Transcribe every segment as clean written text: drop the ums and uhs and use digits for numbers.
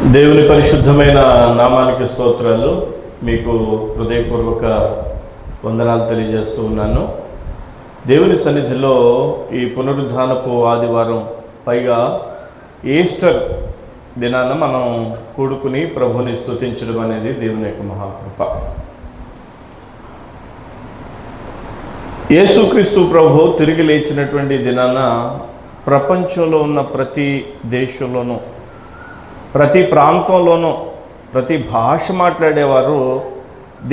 దేవుని పరిశుద్ధమైన నామానికి స్తోత్రాలు. మీకు హృదయపూర్వక వందనాలు తెలియజేస్తూ ఉన్నాను. దేవుని సన్నిధిలో ఈ పునరుద్ధానపు ఆదివారం, పైగా ఈస్టర్ దినాన మనం కూడుకుని ప్రభుని స్తుతించడం అనేది దేవుని యొక్క మహాకృప. యేసుక్రీస్తు ప్రభు తిరిగి లేచినటువంటి దినాన ప్రపంచంలో ఉన్న ప్రతి దేశంలోనూ, ప్రతి ప్రాంతంలోనూ, ప్రతి భాష మాట్లాడేవారు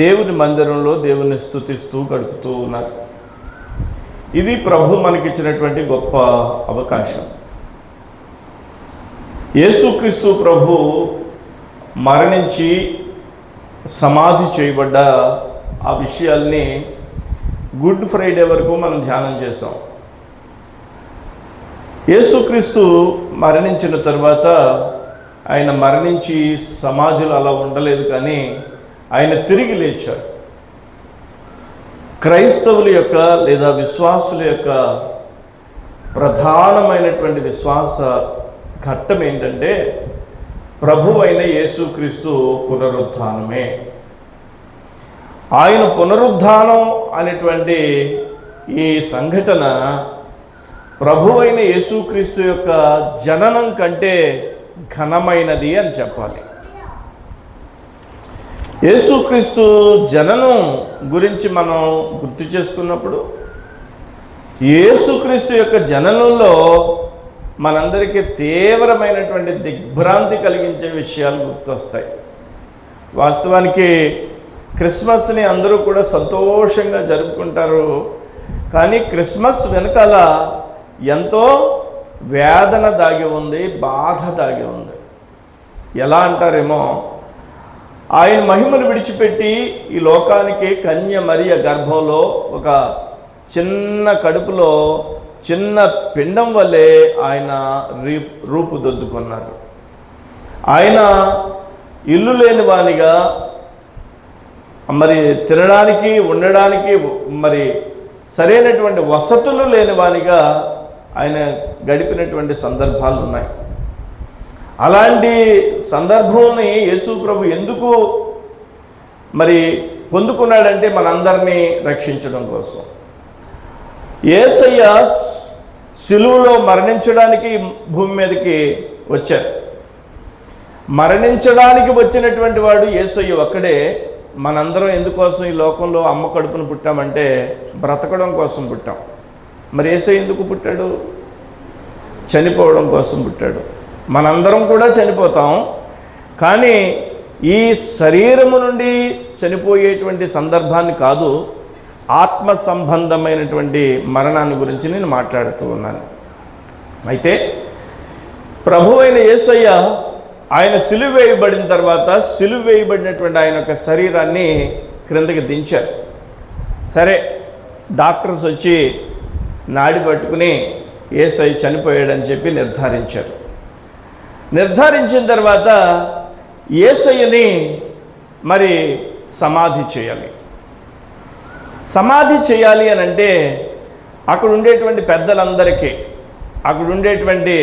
దేవుని మందిరంలో దేవుని స్తుతిస్తూ గడుపుతూ ఉన్నారు. ఇది ప్రభు మనకిచ్చినటువంటి గొప్ప అవకాశం. యేసుక్రీస్తు ప్రభు మరణించి సమాధి చేయబడ్డ ఆ విషయాల్ని గుడ్ ఫ్రైడే వరకు మనం ధ్యానం చేసాం. యేసుక్రీస్తు మరణించిన తర్వాత ఆయన మరణించి సమాధిలో అలా ఉండలేదు, కానీ ఆయన తిరిగి లేచారు. క్రైస్తవుల యొక్క లేదా విశ్వాసుల యొక్క ప్రధానమైనటువంటి విశ్వాస ఘట్టం ఏంటంటే ప్రభు అయిన యేసుక్రీస్తు పునరుత్థానమే. ఆయన పునరుత్థానం అనేటువంటి ఈ సంఘటన ప్రభు అయిన యేసుక్రీస్తు యొక్క జననం కంటే ఘనమైనది అని చెప్పాలి. యేసుక్రీస్తు జననం గురించి మనం గుర్తు చేసుకున్నప్పుడు యేసుక్రీస్తు యొక్క జననంలో మనందరికీ తీవ్రమైనటువంటి దిగ్భ్రాంతి కలిగించే విషయాలు గుర్తొస్తాయి. వాస్తవానికి క్రిస్మస్ని అందరూ కూడా సంతోషంగా జరుపుకుంటారు, కానీ క్రిస్మస్ వెనకాల ఎంతో వేదన దాగి ఉంది, బాధ దాగి ఉంది. ఎలా అంటారేమో, ఆయన మహిమను విడిచిపెట్టి ఈ లోకానికి కన్య మరియ గర్భంలో ఒక చిన్న కడుపులో చిన్న పిండం వల్లే ఆయన రూపుదిద్దుకున్నారు. ఆయన ఇల్లు లేని వానిగా, మరి తినడానికి ఉండడానికి మరి సరైనటువంటి వసతులు లేని వానిగా ఆయన గడిపినటువంటి సందర్భాలు ఉన్నాయి. అలాంటి సందర్భంని యేసు ప్రభు ఎందుకు మరి పొందుకున్నాడంటే మనందరినీ రక్షించడం కోసం. యేసయ్య సిలువలో మరణించడానికి భూమి మీదకి వచ్చారు. మరణించడానికి వచ్చినటువంటి వాడు యేసయ్య ఒక్కడే. మనందరం ఎందుకోసం ఈ లోకంలో అమ్మ కడుపును పుట్టామంటే బ్రతకడం కోసం పుట్టాం. మరి యేసయ్య ఎందుకు పుట్టాడు? చనిపోవడం కోసం పుట్టాడు. మనందరం కూడా చనిపోతాం, కానీ ఈ శరీరము నుండి చనిపోయేటువంటి సందర్భాన్ని కాదు, ఆత్మ సంబంధమైనటువంటి మరణాన్ని గురించి నేను మాట్లాడుతూ ఉన్నాను. అయితే ప్రభు అయిన యేసయ్య ఆయన సిలువ వేయబడిన తర్వాత సిలువ వేయబడినటువంటి ఆయన యొక్క శరీరాన్ని క్రిందకి దించారు. సరే, డాక్టర్స్ వచ్చి నాడి పట్టుకుని యేసయ్య చనిపోయాడని చెప్పి నిర్ధారించారు. నిర్ధారించిన తర్వాత యేసయ్యని మరి సమాధి చేయాలి. సమాధి చేయాలి అని అంటే అక్కడ ఉండేటువంటి పెద్దలందరికీ, అక్కడ ఉండేటువంటి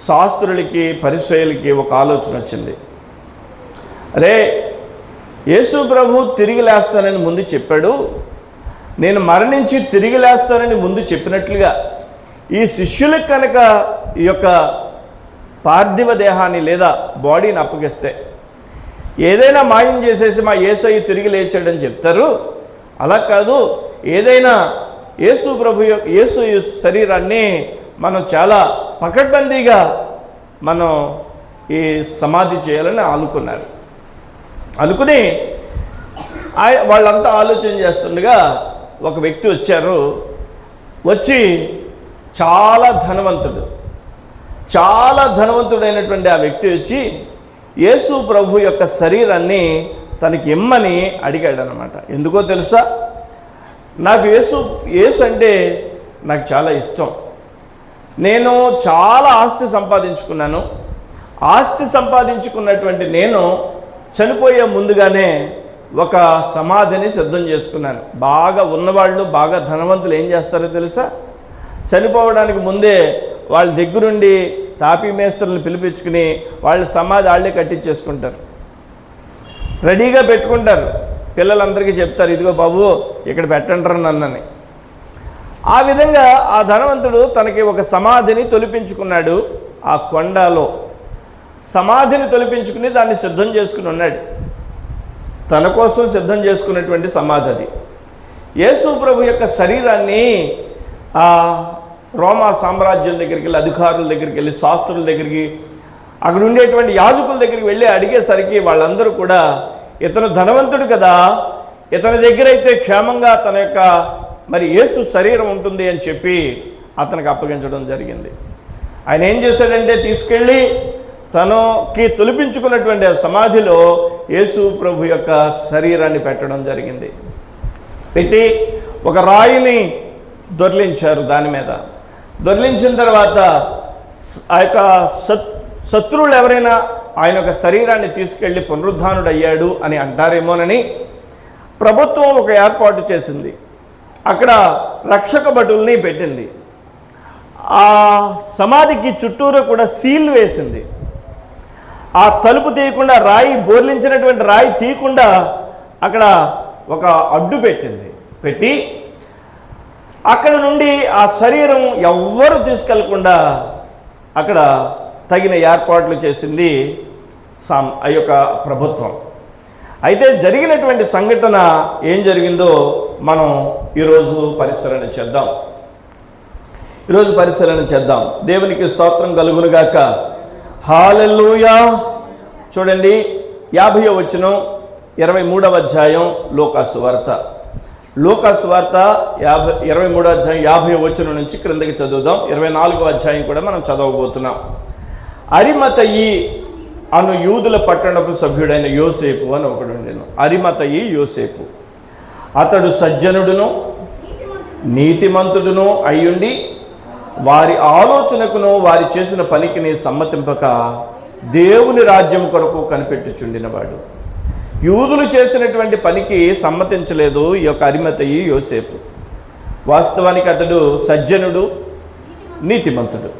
శాస్త్రులకి, పరిసయ్యులకి ఒక ఆలోచన వచ్చింది. అరే, యేసు ప్రభు తిరిగి లేస్తానని ముందు చెప్పాడు, నేను మరణించి తిరిగి లేస్తానని ముందు చెప్పినట్లుగా ఈ శిష్యులకు కనుక ఈ యొక్క పార్థివ దేహాన్ని లేదా బాడీని అప్పగిస్తే ఏదైనా మాయం చేసేసి మా యేసయ్య తిరిగి లేచాడని చెప్తారు. అలా కాదు, ఏదైనా యేసు ప్రభు యేసు శరీరాన్ని మనం చాలా పకడ్బందీగా మనం ఈ సమాధి చేయాలని అనుకున్నారు. అనుకుని వాళ్ళంతా ఆలోచన చేస్తుండగా ఒక వ్యక్తి వచ్చారు. వచ్చి చాలా ధనవంతుడైనటువంటి ఆ వ్యక్తి వచ్చి యేసు ప్రభు యొక్క శరీరాన్ని తనకి ఇమ్మని అడిగాడు అన్నమాట. ఎందుకో తెలుసా? నాకు యేసు అంటే నాకు చాలా ఇష్టం. నేను చాలా ఆస్తి సంపాదించుకున్నాను. ఆస్తి సంపాదించుకున్నటువంటి నేను చనిపోయే ముందుగానే ఒక సమాధిని సిద్ధం చేసుకున్నాను. బాగా ఉన్నవాళ్ళు, బాగా ధనవంతులు ఏం చేస్తారో తెలుసా? చనిపోవడానికి ముందే వాళ్ళ దగ్గరుండి తాపీ మేస్త్రులను పిలిపించుకుని వాళ్ళ సమాధి వాళ్ళే కట్టించేసుకుంటారు, రెడీగా పెట్టుకుంటారు. పిల్లలందరికీ చెప్తారు, ఇదిగో బాబు ఇక్కడ పెట్టంటారు నన్నని. ఆ విధంగా ఆ ధనవంతుడు తనకి ఒక సమాధిని తొలిపించుకున్నాడు. ఆ కొండలో సమాధిని తొలిపించుకుని దాన్ని సిద్ధం చేసుకుని ఉన్నాడు. తన కోసం సిద్ధం చేసుకున్నటువంటి సమాధి అది. యేసు ప్రభు యొక్క శరీరాన్ని ఆ రోమా సామ్రాజ్యం దగ్గరికి వెళ్ళి, అధికారుల దగ్గరికి వెళ్ళి, శాస్త్రుల దగ్గరికి, అక్కడ ఉండేటువంటి యాజకుల దగ్గరికి వెళ్ళి అడిగేసరికి వాళ్ళందరూ కూడా ఇతను ధనవంతుడు కదా, ఇతని దగ్గర అయితే క్షేమంగా తన యొక్క మరి యేసు శరీరం ఉంటుంది అని చెప్పి అతనికి అప్పగించడం జరిగింది. ఆయన ఏం చేశాడంటే తీసుకెళ్ళి తనకి తొలిపించుకున్నటువంటి ఆ సమాధిలో యేసు ప్రభు యొక్క శరీరాన్ని పెట్టడం జరిగింది. పెట్టి ఒక రాయిని దొర్లించారు. దాని మీద దొర్లించిన తర్వాత ఆ యొక్క శత్రువులు ఎవరైనా ఆయన యొక్క శరీరాన్ని తీసుకెళ్ళి పునరుద్ధానుడు అయ్యాడు అని అంటారేమోనని ప్రభుత్వం ఒక ఏర్పాటు చేసింది. అక్కడ రక్షక భటుల్ని పెట్టింది. ఆ సమాధికి చుట్టూరు కూడా సీల్ వేసింది. ఆ తలుపు తీయకుండా, రాయి బోర్లించినటువంటి రాయి తీయకుండా అక్కడ ఒక అడ్డు పెట్టింది. పెట్టి అక్కడ నుండి ఆ శరీరం ఎవ్వరూ తీసుకెళ్లకుండా అక్కడ తగిన ఏర్పాట్లు చేసింది ఆ యొక్క ప్రభుత్వం. అయితే జరిగినటువంటి సంఘటన ఏం జరిగిందో మనం ఈరోజు పరిశీలన చేద్దాం. దేవునికి స్తోత్రం కలుగునుగాక. హల్లెలూయా. చూడండి 50వ వచనం 23వ అధ్యాయం లూకాసు వార్త 23వ అధ్యాయం 50వ వచనం నుంచి క్రిందకి చదువుదాం. 24వ అధ్యాయం కూడా మనం చదవబోతున్నాం. అరిమతయి అను యూదుల పట్టణపు సభ్యుడైన యోసేపు అని ఒకడు ఉండెను. అరిమతయి యోసేపు, అతడు సజ్జనుడును నీతిమంతుడును అయ్యుండి వారి ఆలోచనకును వారి చేసిన పనికిని సమ్మతింపక దేవుని రాజ్యం కొరకు కనిపెట్టుచుండినవాడు. యూదులు చేసినటువంటి పనికి సమ్మతించలేదు ఈ యొక్క అరిమతయి యోసేపు. వాస్తవానికి అతడు సజ్జనుడు, నీతిమంతుడు,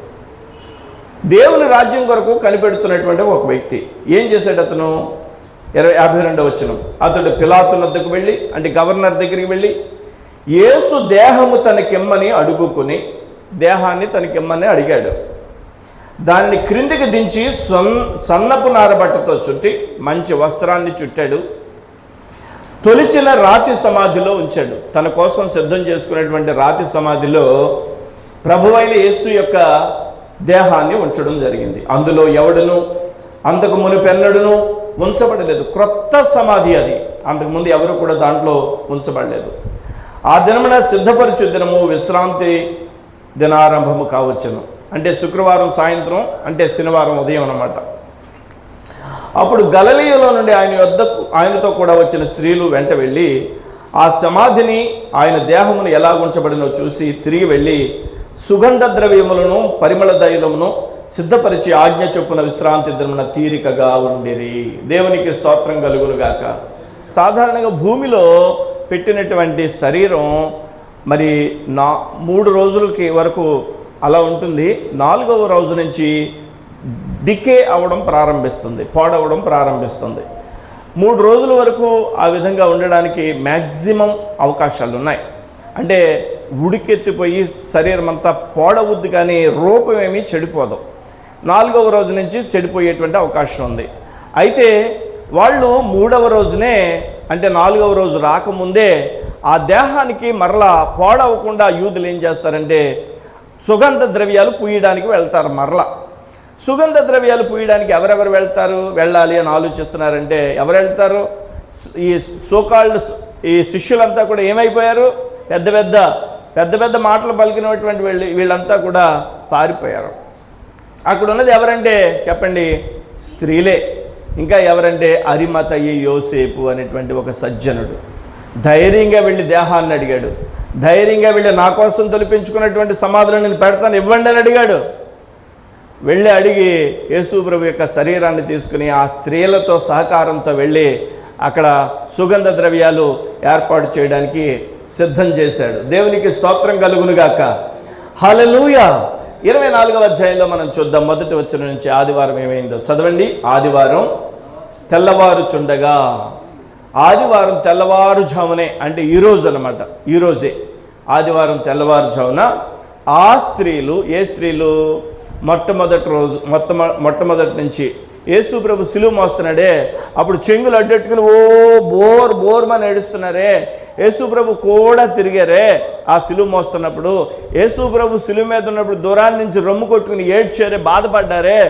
దేవుని రాజ్యం కొరకు కనిపెడుతున్నటువంటి ఒక వ్యక్తి. ఏం చేశాడు అతను? 52వ వచనం. అతడు పిలాతు వద్దకు వెళ్ళి, అంటే గవర్నర్ దగ్గరికి వెళ్ళి, యేసు దేహము తనకిమ్మని అడుగుకుని, దేహాన్ని తనకిమ్మని అడిగాడు. దాన్ని క్రిందికి దించి సన్నపు నారబట్టతో చుట్టి మంచి వస్త్రాన్ని చుట్టాడు. తొలిచిన రాతి సమాధిలో ఉంచాడు. తన కోసం సిద్ధం చేసుకునేటువంటి రాతి సమాధిలో ప్రభువైన యేసు యొక్క దేహాన్ని ఉంచడం జరిగింది. అందులో ఎవడును అంతకు మునుపెన్నడును ఉంచబడలేదు. క్రొత్త సమాధి అది. అంతకుముందు ఎవరు కూడా దాంట్లో ఉంచబడలేదు. ఆ దినమున సిద్ధపరచు దినము విశ్రాంతి దినారంభము కావచ్చును. అంటే శుక్రవారం సాయంత్రం, అంటే శనివారం ఉదయం అన్నమాట. అప్పుడు గలిలయలో నుండి ఆయనతో కూడా వచ్చిన స్త్రీలు వెంట వెళ్ళి ఆ సమాధిని, ఆయన దేహమును ఎలా ఉంచబడినో చూసి తిరిగి వెళ్ళి సుగంధ ద్రవ్యములను పరిమళ తైలమును సిద్ధపరిచి ఆజ్ఞ చొప్పున విశ్రాంతి దినమున తీరికగా ఉండిరి. దేవునికి స్తోత్రం కలుగునుగాక. సాధారణంగా భూమిలో పెట్టినటువంటి శరీరం మరి 3 రోజులకి వరకు అలా ఉంటుంది. 4వ రోజు నుంచి డికే అవ్వడం ప్రారంభిస్తుంది, పాడవడం ప్రారంభిస్తుంది. 3 రోజుల వరకు ఆ విధంగా ఉండడానికి మ్యాక్సిమం అవకాశాలు ఉన్నాయి. అంటే ఉడికెత్తిపోయి శరీరం అంతా పాడవుద్ది, కానీ రూపం ఏమీ చెడిపోదు. 4వ రోజు నుంచి చెడిపోయేటువంటి అవకాశం ఉంది. అయితే వాళ్ళు 3వ రోజునే, అంటే 4వ రోజు రాకముందే ఆ దేహానికి మరలా పాడవకుండా యూదులు ఏం చేస్తారంటే సుగంధ ద్రవ్యాలు పూయడానికి వెళ్తారు. మరలా సుగంధ ద్రవ్యాలు పూయడానికి ఎవరెవరు వెళ్ళాలి అని ఆలోచిస్తున్నారంటే ఎవరు వెళ్తారు? ఈ సోకాల్డ్ ఈ శిష్యులంతా కూడా ఏమైపోయారు? పెద్ద పెద్ద మాటలు పలికినటువంటి వీళ్ళంతా కూడా పారిపోయారు. అక్కడ ఉన్నది ఎవరంటే చెప్పండి? స్త్రీలే. ఇంకా ఎవరంటే అరిమతయి యోసేపు అనేటువంటి ఒక సజ్జనుడు ధైర్యంగా వెళ్ళి దేహాన్ని అడిగాడు. ధైర్యంగా వెళ్ళి నా కోసం తొలిపించుకున్నటువంటి సమాధిని నేను పెడతాను, ఇవ్వండి అని అడిగాడు. వెళ్ళి అడిగి యేసు ప్రభు యొక్క శరీరాన్ని తీసుకుని ఆ స్త్రీలతో సహకారంతో వెళ్ళి అక్కడ సుగంధ ద్రవ్యాలు ఏర్పాటు చేయడానికి సిద్ధం చేశాడు. దేవునికి స్తోత్రం కలుగునుగాక. హల్లెలూయా. 24వ అధ్యాయంలో మనం చూద్దాం. మొదటి వచనం నుంచి ఆదివారం ఏమైందో చదవండి. ఆదివారం తెల్లవారుచుండగా, ఆదివారం తెల్లవారుజామునే అంటే ఈరోజు అన్నమాట, ఈరోజే ఆదివారం తెల్లవారుజామున ఆ స్త్రీలు, ఏ స్త్రీలు? మొట్టమొదటి రోజు మొట్టమొదటి నుంచి యేసు ప్రభు సిలువ మోస్తున్నాడే, అప్పుడు చెంగులు అడ్డెట్టుకుని బోర్మని ఏడుస్తున్నారే. యేసు ప్రభు కూడా తిరిగారే ఆ సిలువ మోస్తున్నప్పుడు. యేసు ప్రభు సిలువ మీద ఉన్నప్పుడు దూరాన్ని నుంచి రొమ్ము కొట్టుకుని ఏడ్చారే, బాధపడ్డారే.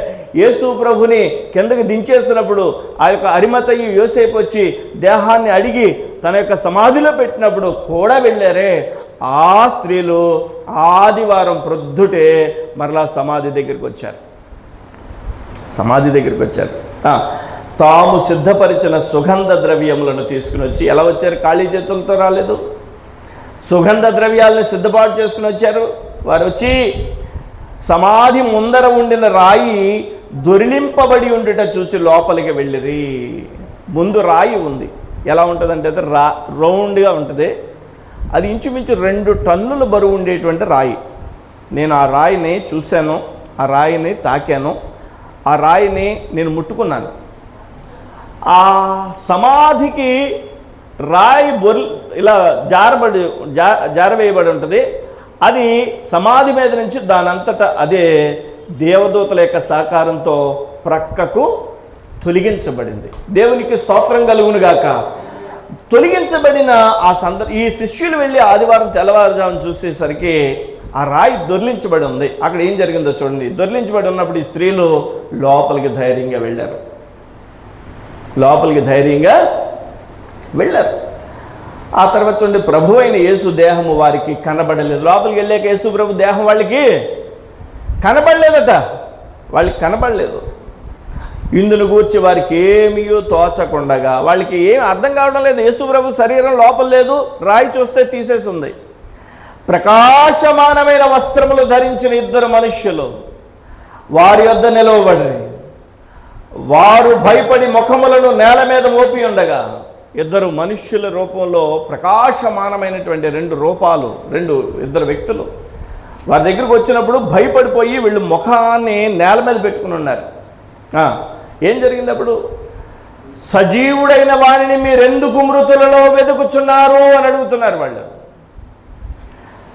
యేసు ప్రభుని కిందకి దించేస్తున్నప్పుడు ఆ యొక్క అరిమతయి యోసేపు వచ్చి దేహాన్ని అడిగి తన యొక్క సమాధిలో పెట్టినప్పుడు కూడా వెళ్ళారే. ఆ స్త్రీలు ఆదివారం ప్రొద్దుటే మరలా సమాధి దగ్గరికి వచ్చారు. తాము సిద్ధపరిచిన సుగంధ ద్రవ్యములను తీసుకుని వచ్చి, ఎలా వచ్చారు? ఖాళీ చేతులతో రాలేదు. సుగంధ ద్రవ్యాలను సిద్ధపాటు చేసుకుని వచ్చారు. వారు వచ్చి సమాధి ముందర ఉండిన రాయి దొరిలింపబడి ఉండుట చూసి లోపలికి వెళ్ళిరి. ముందు రాయి ఉంది. ఎలా ఉంటుందంటే అది రౌండ్గా ఉంటుంది. అది ఇంచుమించు 2 టన్నుల బరువు ఉండేటువంటి రాయి. నేను ఆ రాయిని చూశాను, ఆ రాయిని తాకాను, ఆ రాయిని నేను ముట్టుకున్నాను. ఆ సమాధికి రాయి ఇలా జారవేయబడి ఉంటుంది. అది సమాధి మీద నుంచి దానంతటా అదే దేవదూతల యొక్క సహకారంతో ప్రక్కకు తొలగించబడింది. దేవునికి స్తోత్రం కలుగునుగాక. తొలగించబడిన ఆ ఈ శిష్యులు వెళ్ళి ఆదివారం తెల్లవారుజామున చూసేసరికి ఆ రాయి దొర్లించబడి ఉంది. అక్కడ ఏం జరిగిందో చూడండి. దొర్లించబడి ఉన్నప్పుడు ఈ స్త్రీలు లోపలికి ధైర్యంగా వెళ్ళారు. ఆ తర్వాత చూడండి, ప్రభు అయిన యేసు దేహము వారికి కనబడలేదు. లోపలికి వెళ్ళాక యేసు ప్రభు దేహం వాళ్ళకి కనబడలేదట. వాళ్ళకి కనబడలేదు. ఇందును గూర్చి వారికి ఏమీయో తోచకుండగా, వాళ్ళకి ఏం అర్థం కావడం లేదు. యేసు ప్రభు శరీరం లోపల లేదు, రాయి చూస్తే తీసేసి ఉంది. ప్రకాశమానమైన వస్త్రములు ధరించిన 2 మనుష్యులు వారి యొద్ద నిలవబడి, వారు భయపడి ముఖములను నేల మీద మోపి ఉండగా, 2 మనుష్యుల రూపంలో ప్రకాశమానమైనటువంటి 2 రూపాలు, 2 వ్యక్తులు వారి దగ్గరకు వచ్చినప్పుడు భయపడిపోయి వీళ్ళు ముఖాన్ని నేల మీద పెట్టుకుని ఉన్నారు. ఏం జరిగింది అప్పుడు? సజీవుడైన వారిని మీరెందుకు మృతులలో వెతుకుచున్నారు అని అడుగుతున్నారు వాళ్ళు.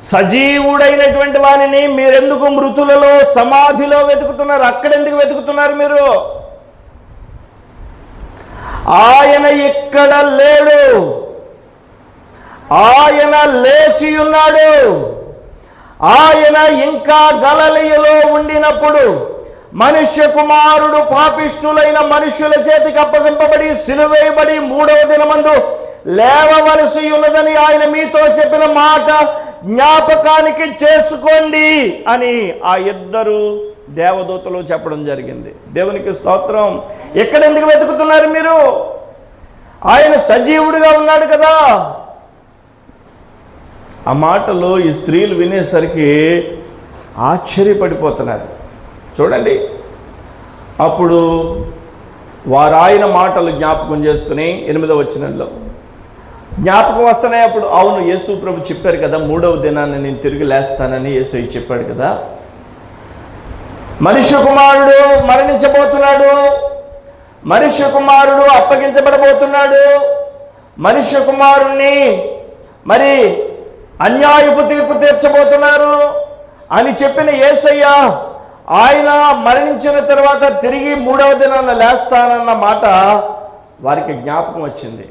సజీవుడైనటువంటి వారిని మీరెందుకు మృతులలో సమాధిలో వెతుకుతున్నారు? అక్కడెందుకు వెతుకుతున్నారు మీరు? ఆయన ఇక్కడ లేడు, ఆయన లేచి ఉన్నాడు. ఆయన ఇంకా గలిలయలో ఉండినప్పుడు మనుష్య కుమారుడు పాపిష్ఠులైన మనుష్యుల చేతికి అప్పగింపబడి సిలువేయబడి 3వ దినమందు లేవవలసి ఉన్నదని ఆయన మీతో చెప్పిన మాట జ్ఞాపకానికి చేసుకోండి అని ఆ 2 దేవదూతలు చెప్పడం జరిగింది. దేవునికి స్తోత్రం. ఎక్కడెందుకు వెతుకుతున్నారు మీరు? ఆయన సజీవుడిగా ఉన్నాడు కదా. ఆ మాటలు ఈ స్త్రీలు వినేసరికి ఆశ్చర్యపడిపోతున్నారు. చూడండి, అప్పుడు వారు ఆయన మాటలు జ్ఞాపకం చేసుకుని 8వ వచనంలో జ్ఞాపకం వస్తున్నాయి. అప్పుడు అవును, యేసు ప్రభు చెప్పారు కదా, 3వ దినాన్ని నేను తిరిగి లేస్తానని యేసు చెప్పాడు కదా. మనుష్య కుమారుడు మరణించబోతున్నాడు, మనుష్య కుమారుడు అప్పగించబడబోతున్నాడు, మనుష్య కుమారుణ్ణి మరి అన్యాయపు తీర్పు తీర్చబోతున్నారు అని చెప్పిన యేసయ్య ఆయన మరణించిన తర్వాత తిరిగి 3వ దినాన లేస్తానన్న మాట వారికి జ్ఞాపకం వచ్చింది.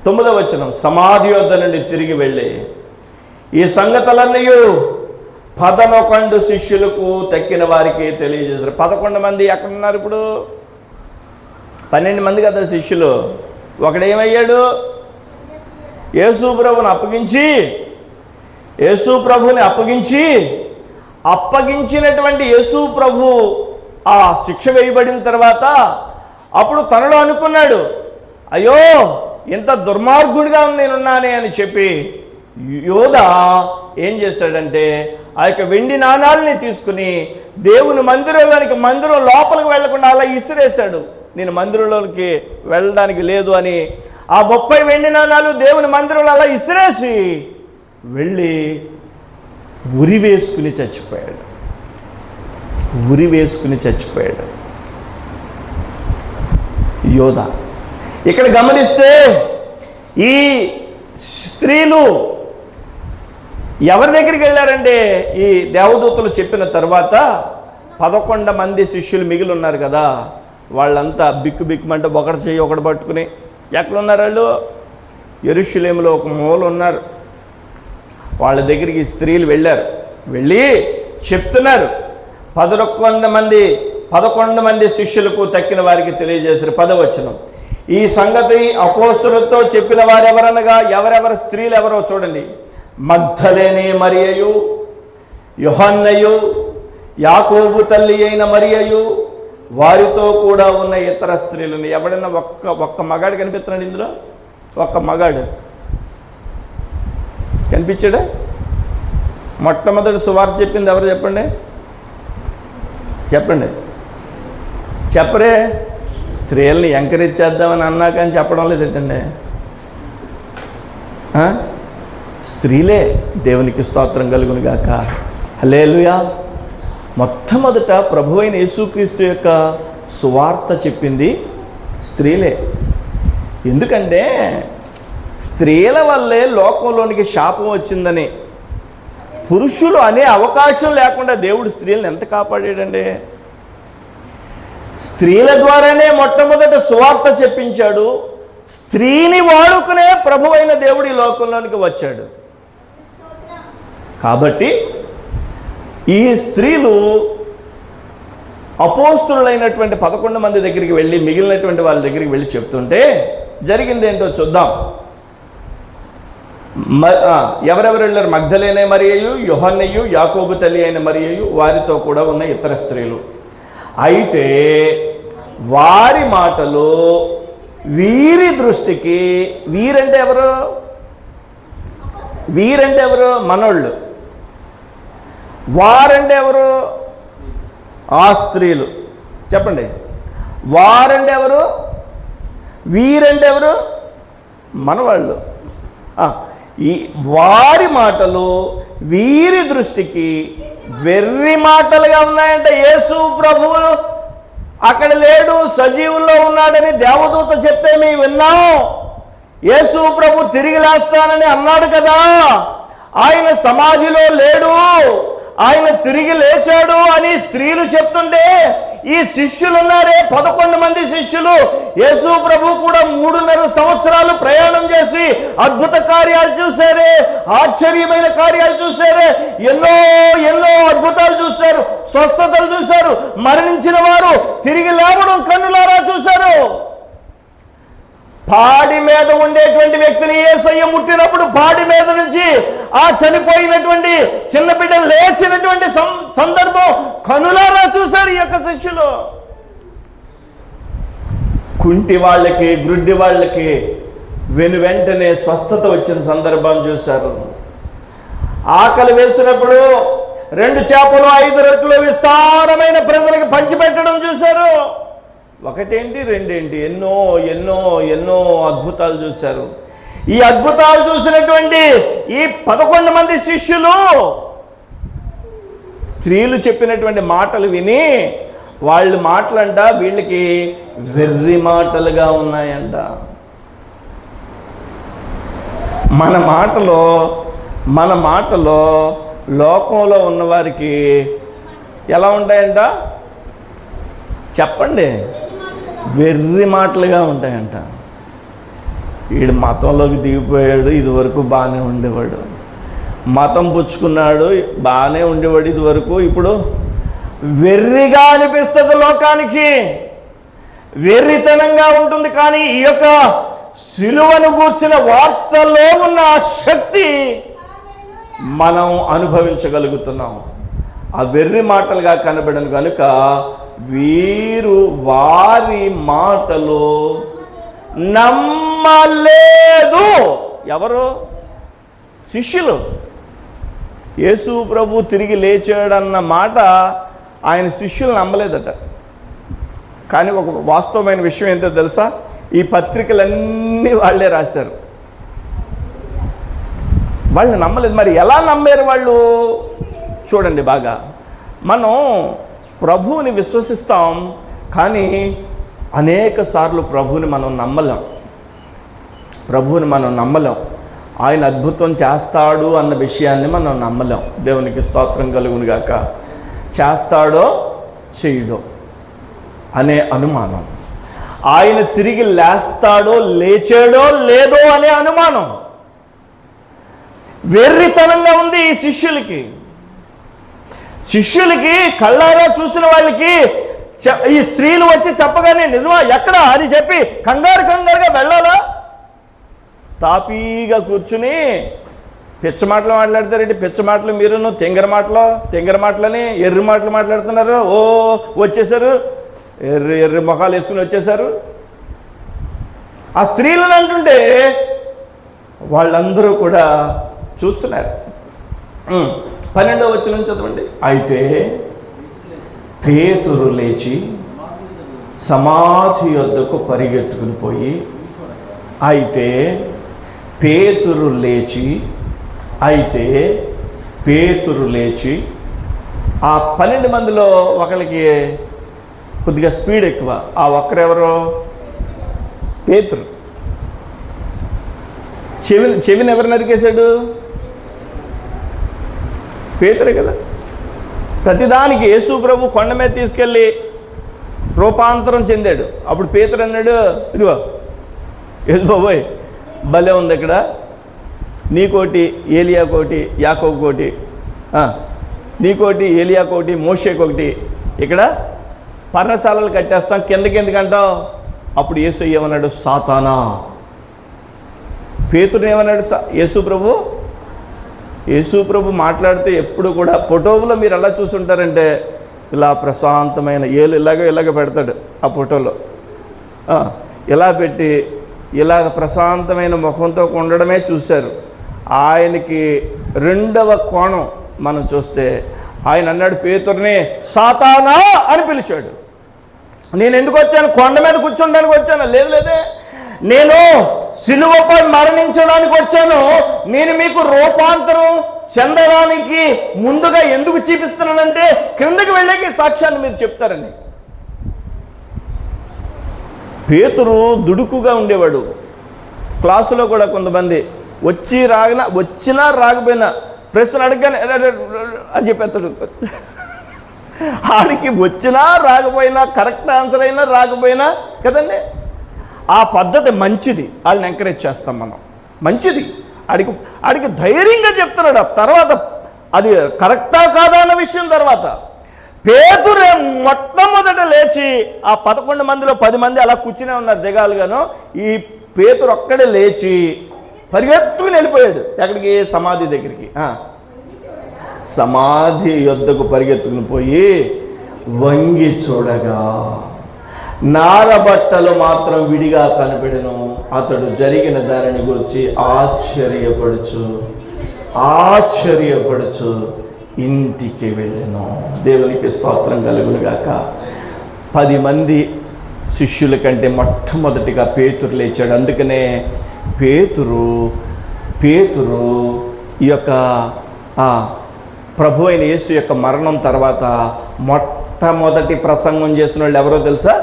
9వ వచనం, సమాధి వద్ద నుండి తిరిగి వెళ్ళి ఈ సంగతులన్నీ 11 శిష్యులకు తక్కిన వారికి తెలియజేశారు. 11 మంది ఎక్కడున్నారు ఇప్పుడు? 12 మంది కదా శిష్యులు. ఒకడేమయ్యాడు? యేసు ప్రభుని అప్పగించినటువంటి యేసు ప్రభు ఆ శిక్ష వేయబడిన తర్వాత అప్పుడు తనలో అనుకున్నాడు, అయ్యో ఇంత దుర్మార్గుడిగా నేనున్నానే అని చెప్పి యోధా ఏం చేశాడంటే ఆ యొక్క వెండి నాణాలని తీసుకుని దేవుని మందిరం లోపలికి వెళ్లకుండా అలా ఇసిరేశాడు. నేను మందిరంలోకి వెళ్ళడానికి లేదు అని ఆ 30 వెండి నాణాలు దేవుని మందిరంలో అలా ఇసిరేసి వెళ్ళి ఉరి వేసుకుని చచ్చిపోయాడు. ఉరి వేసుకుని చచ్చిపోయాడు యోధ. ఇక్కడ గమనిస్తే ఈ స్త్రీలు ఎవరి దగ్గరికి వెళ్ళారంటే, ఈ దేవదూతలు చెప్పిన తర్వాత 11 మంది శిష్యులు మిగిలి ఉన్నారు కదా, వాళ్ళంతా బిక్కుమంటే ఒకటి చెయ్యి ఒకటి పట్టుకుని ఎక్కడున్నారు వాళ్ళు? యెరూషలేములో ఒక మూల ఉన్నారు. వాళ్ళ దగ్గరికి స్త్రీలు వెళ్ళారు. వెళ్ళి చెప్తున్నారు. 11 మంది శిష్యులకు తక్కిన వారికి తెలియజేశారు. 10వ వచనం. ఈ సంగతి అపోస్తలులతో చెప్పిన వారెవరనగా, ఎవరెవరు స్త్రీలు ఎవరో చూడండి. మగ్దలేనే మరియయు, యోహన్నయు, యాకోబు తల్లి అయిన మరియయు, వారితో కూడా ఉన్న ఇతర స్త్రీలను. ఎవడైనా ఒక్క మగాడు కనిపిస్తున్నాడు ఇందులో? ఒక్క మగాడు కనిపించాడా? మొట్టమొదటి సువార్త చెప్పింది ఎవరు చెప్పండి? చెప్పరే. స్త్రీలని ఎంకరేజ్ చేద్దామని అన్నా కానీ చెప్పడం లేదండి. స్త్రీలే. దేవునికి స్తోత్రం కలుగును గాక. హల్లెలూయా. మొట్టమొదట ప్రభువైన యేసుక్రీస్తు యొక్క సువార్త చెప్పింది స్త్రీలే. ఎందుకంటే స్త్రీల వల్లే లోకంలోనికి శాపం వచ్చిందని, పురుషులు అనే అవకాశం లేకుండా దేవుడు స్త్రీలను ఎంత కాపాడాడండి. స్త్రీల ద్వారానే మొట్టమొదట సువార్త చెప్పించాడు. స్త్రీని వాడుకునే ప్రభువైన దేవుడు ఈ లోకంలోనికి వచ్చాడు. కాబట్టి ఈ స్త్రీలు అపోస్తులైనటువంటి 11 మంది దగ్గరికి వెళ్ళి, మిగిలినటువంటి వాళ్ళ దగ్గరికి వెళ్ళి చెప్తుంటే జరిగింది ఏంటో చూద్దాం. ఎవరెవరు వెళ్ళారు? మగ్దలేనే మరియయు, యోహన్నయు, యాకోబు తల్లి అయిన మరియయు, వారితో కూడా ఉన్న ఇతర స్త్రీలు. అయితే వారి మాటలు వీరి దృష్టికి, వీరంటే ఎవరు? మనోళ్ళు. వారంటే ఎవరు? ఆ స్త్రీలు. చెప్పండి. వారంటే ఎవరు? వీరంటే ఎవరు? మనవాళ్ళు. ఈ వారి మాటలు వీరి దృష్టికి వెర్రి మాటలుగా ఉన్నాయంటే, యేసు ప్రభువు అక్కడ లేడు, సజీవుల్లో ఉన్నాడని దేవదూత చెప్తే మేము విన్నాం. యేసు ప్రభు తిరిగి లేస్తానని అన్నాడు కదా, ఆయన సమాధిలో లేడు, ఆయన తిరిగి లేచాడు అని స్త్రీలు చెప్తుంటే, ఈ శిష్యులు ఉన్నారే 11 మంది శిష్యులు, యేసు ప్రభు కూడా 3.5 సంవత్సరాలు ప్రయాణం చేసి అద్భుత కార్యాలు చూశారే, ఆశ్చర్యమైన కార్యాలు చూశారే, ఎన్నో అద్భుతాలు చూశారు, స్వస్థతలు చూశారు, మరణించిన వారు తిరిగి లేవడం కన్నులారా చూశారు. పాడి మీద ఉండేటువంటి వ్యక్తిని యేసయ్య ముట్టినప్పుడు పాడి మీద నుంచి ఆ చనిపోయినటువంటి చిన్న బిడ్డ లేచినటువంటి సందర్భం కనులారా చూశారు ఈ యొక్క శిష్యులు. కుంటి వాళ్ళకి, గ్రుడ్డి వాళ్ళకి వెంటనే స్వస్థత వచ్చిన సందర్భం చూశారు. ఆకలి వేసినప్పుడు 2 చేపలు 5 రొట్టెలు విస్తారమైన ప్రజలకు పంచిపెట్టడం చూశారు. ఒకటేంటి, రెండేంటి, ఎన్నో అద్భుతాలు చూశారు. ఈ అద్భుతాలు చూసినటువంటి ఈ 11 మంది శిష్యులు స్త్రీలు చెప్పినటువంటి మాటలు విని, వాళ్ళు మాటలంట వీళ్ళకి వెర్రి మాటలుగా ఉన్నాయంట. మన మాటలో లోకంలో ఉన్నవారికి ఎలా ఉంటాయంట? చెప్పండి. వెర్రి మాటలుగా ఉంటాయంట. వీడు మతంలోకి దిగిపోయాడు, ఇదివరకు బాగానే ఉండేవాడు, మతం పుచ్చుకున్నాడు, బాగానే ఉండేవాడు ఇదివరకు, ఇప్పుడు వెర్రిగా అనిపిస్తుంది లోకానికి, వెర్రితనంగా ఉంటుంది. కానీ ఈ యొక్క సిలువను గూర్చిన వార్తల్లో ఉన్న శక్తి మనం అనుభవించగలుగుతున్నాం. ఆ వెర్రి మాటలుగా కనబడను కనుక వీరు వారి మాటలు నమ్మలేదు. ఎవరు? శిష్యులు. యేసు ప్రభు తిరిగి లేచాడన్న మాట ఆయన శిష్యులు నమ్మలేదట. కానీ ఒక వాస్తవమైన విషయం ఏంటో తెలుసా? ఈ పత్రికలన్నీ వాళ్ళే రాశారు. వాళ్ళు నమ్మలేదు. మరి ఎలా నమ్మారు వాళ్ళు? చూడండి బాగా. మనం ప్రభువుని విశ్వసిస్తాం, కానీ అనేక సార్లు ప్రభువుని మనం నమ్మలేం. ఆయన అద్భుతం చేస్తాడు అన్న విషయాన్ని మనం నమ్మలేం. దేవునికి స్తోత్రం కలుగును గాక. చేస్తాడో చేయడో అనే అనుమానం, ఆయన తిరిగి లేస్తాడో లేచాడో లేదో అనే అనుమానం వెర్రితనంగా ఉంది ఈ శిష్యులకి కళ్ళారా చూసిన వాళ్ళకి ఈ స్త్రీలు వచ్చి చెప్పగానే నిజమా ఎక్కడ అని చెప్పి కంగారుగా వెళ్ళాలా? తాపీగా కూర్చుని పిచ్చ మాటలు మాట్లాడతారేంటి? పిచ్చ మాటలు మీరును తింగర మాటలని ఎర్రి మాటలు మాట్లాడుతున్నారు. ఓ వచ్చేసారు, ఎర్రి మొఖాలు వేసుకుని వచ్చేసారు. ఆ స్త్రీలను అంటుంటే వాళ్ళందరూ కూడా చూస్తున్నారు. 12వ వచనం చదవండి. అయితే పేతురు లేచి సమాధి యొద్దకు పరిగెత్తుకుని పోయి పేతురు లేచి ఆ 12 మందిలో ఒకరికి కొద్దిగా స్పీడ్ ఎక్కువ. ఆ ఒక్కరెవరో పేతురు. చెవిని ఎవరు నరికేశాడు? పేతురే కదా. ప్రతిదానికి యేసు ప్రభు కొండ మీద తీసుకెళ్ళి రూపాంతరం చెందాడు. అప్పుడు పేతురు అన్నాడు, ఇదిగో ఏది బాబోయ్ భలే ఉంది, ఇక్కడ నీకోటి ఏలియాకోటి యాకోబుకోటి, నీకోటి ఏలియాకోటి మోషేకొకటి, ఇక్కడ పర్ణశాలలు కట్టేస్తాం, కిందకి ఎందుకంటావు? అప్పుడు యేసు ఏమన్నాడు? సాతానా. పేతురు ఏమన్నాడు? యేసు ప్రభు మాట్లాడితే ఎప్పుడు కూడా ఫోటోలో మీరు ఎలా చూసుంటారంటే ఇలా ప్రశాంతమైన ఏలు ఇలాగ పెడతాడు. ఆ ఫోటోలో ఇలా పెట్టి ఇలాగ ప్రశాంతమైన ముఖంతో ఉండడమే చూశారు. ఆయనకి రెండవ కోణం మనం చూస్తే ఆయన అన్నాడు పేతురుని సాతానా అని పిలిచాడు. నేను ఎందుకు వచ్చాను? కొండ మీద కూర్చోడానికి వచ్చాను? లేదే, నేను సిలువపై మరణించడానికి వచ్చాను. నేను మీకు రూపాంతరం చెందడానికి ముందుగా ఎందుకు చూపిస్తున్నానంటే క్రిందకి వెళ్ళేకి సాక్ష్యాన్ని మీరు చెప్తారని. పేతురు దుడుకుగా ఉండేవాడు. క్లాసులో కూడా కొంతమంది వచ్చినా రాకపోయినా ప్రశ్న అడగగానే అని చెప్పేస్తాడు. ఆడికి వచ్చినా రాకపోయినా కరెక్ట్ ఆన్సర్ అయినా రాకపోయినా కదండి, ఆ పద్ధతి మంచిది. వాళ్ళని ఎంకరేజ్ చేస్తాం మనం, మంచిది. ఆడికి ధైర్యంగా చెప్తున్నాడు. తర్వాత అది కరెక్టా కాదా అన్న విషయం తర్వాత పేతురు మొట్టమొదట లేచి ఆ 11 మందిలో 10 మంది అలా కూర్చునే ఉన్నారు దిగాలుగాను. ఈ పేతురు ఒక్కడే లేచి పరిగెత్తుకుని వెళ్ళిపోయాడు. ఎక్కడికి? సమాధి దగ్గరికి. సమాధి యొద్దకు పరిగెత్తుకుని పోయి వంగి చూడగా నారబట్టలు మాత్రం విడిగా కనపడెను. అతడు జరిగిన దానిని గురించి ఆశ్చర్యపడుచు ఇంటికి వెళ్ళెను. దేవునికి స్తోత్రం కలుగును గాక. 10 మంది శిష్యుల కంటే మొట్టమొదటిగా పేతురు లేచాడు. అందుకనే పేతురు ఈ యొక్క ప్రభు అయిన యేసు యొక్క మరణం తర్వాత మొట్టమొదటి ప్రసంగం చేసిన వాళ్ళు ఎవరో తెలుసా?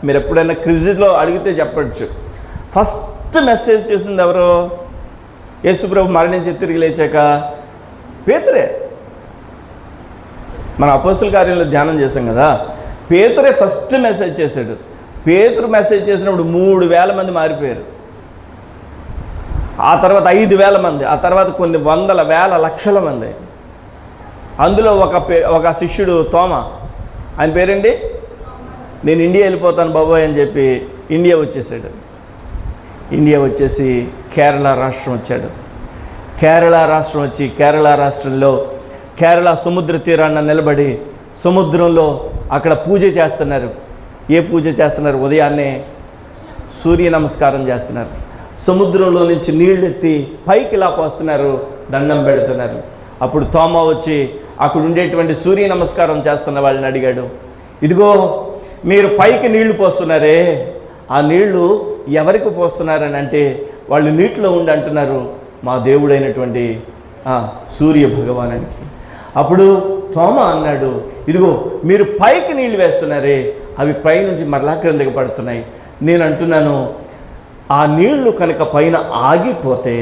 మీరు ఎప్పుడైనా క్విజ్లో అడిగితే చెప్పచ్చు. ఫస్ట్ మెసేజ్ చేసింది ఎవరో? యేసు ప్రభు మరణించి తిరిగి లేచాక పేతురే. మన అపోస్తుల కార్యంలో ధ్యానం చేశాం కదా, పేతురే ఫస్ట్ మెసేజ్ చేశాడు. పేతురు మెసేజ్ చేసినప్పుడు 3000 మంది మారిపోయారు. ఆ తర్వాత 5000 మంది, ఆ తర్వాత కొన్ని వందల వేల లక్షల మంది. అందులో ఒక శిష్యుడు తోమ, ఆయన పేరేంటి? నేను ఇండియా వెళ్ళిపోతాను బాబోయ్ అని చెప్పి ఇండియా వచ్చేసాడు. ఇండియా వచ్చేసి కేరళ రాష్ట్రం వచ్చాడు. కేరళ రాష్ట్రం వచ్చి కేరళ రాష్ట్రంలో కేరళ సముద్ర తీరాన నిలబడి సముద్రంలో అక్కడ పూజ చేస్తున్నారు. ఏ పూజ చేస్తున్నారు? ఉదయాన్నే సూర్య నమస్కారం చేస్తున్నారు. సముద్రంలో నుంచి నీళ్ళు ఎత్తి పైకి ఇలా పోస్తున్నారు, దండం పెడుతున్నారు. అప్పుడు తోమా వచ్చి అక్కడ ఉండేటువంటి సూర్య నమస్కారం చేస్తున్న వాళ్ళని అడిగాడు, ఇదిగో మీరు పైకి నీళ్లు పోస్తున్నారే, ఆ నీళ్లు ఎవరికి పోస్తున్నారని అంటే వాళ్ళు నీటిలో ఉండి అంటున్నారు మా దేవుడైనటువంటి సూర్య భగవానుడికి. అప్పుడు తోమా అన్నాడు, ఇదిగో మీరు పైకి నీళ్లు వేస్తున్నారే, అవి పైనుంచి మరలా క్రిందకి పడుతున్నాయి. నేను అంటున్నాను, ఆ నీళ్లు కనుక పైన ఆగిపోతే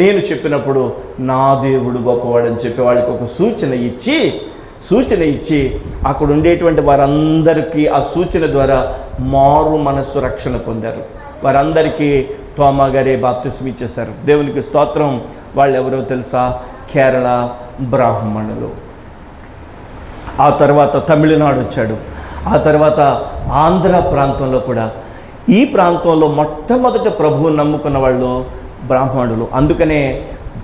నేను చెప్పినప్పుడు నా దేవుడు గొప్పవాడని చెప్పి వాళ్ళకి ఒక సూచన ఇచ్చి అక్కడ ఉండేటువంటి వారందరికీ ఆ సూచన ద్వారా మారు మనస్సు రక్షణ పొందారు. వారందరికీ తోమా గారే బాప్తిస్మం ఇచ్చేశారు. దేవునికి స్తోత్రం. వాళ్ళు ఎవరో తెలుసా? కేరళ బ్రాహ్మణులు. ఆ తర్వాత తమిళనాడు వచ్చాడు. ఆ తర్వాత ఆంధ్ర ప్రాంతంలో కూడా. ఈ ప్రాంతంలో మొట్టమొదట ప్రభువుని నమ్ముకున్న వాళ్ళు బ్రాహ్మణులు. అందుకనే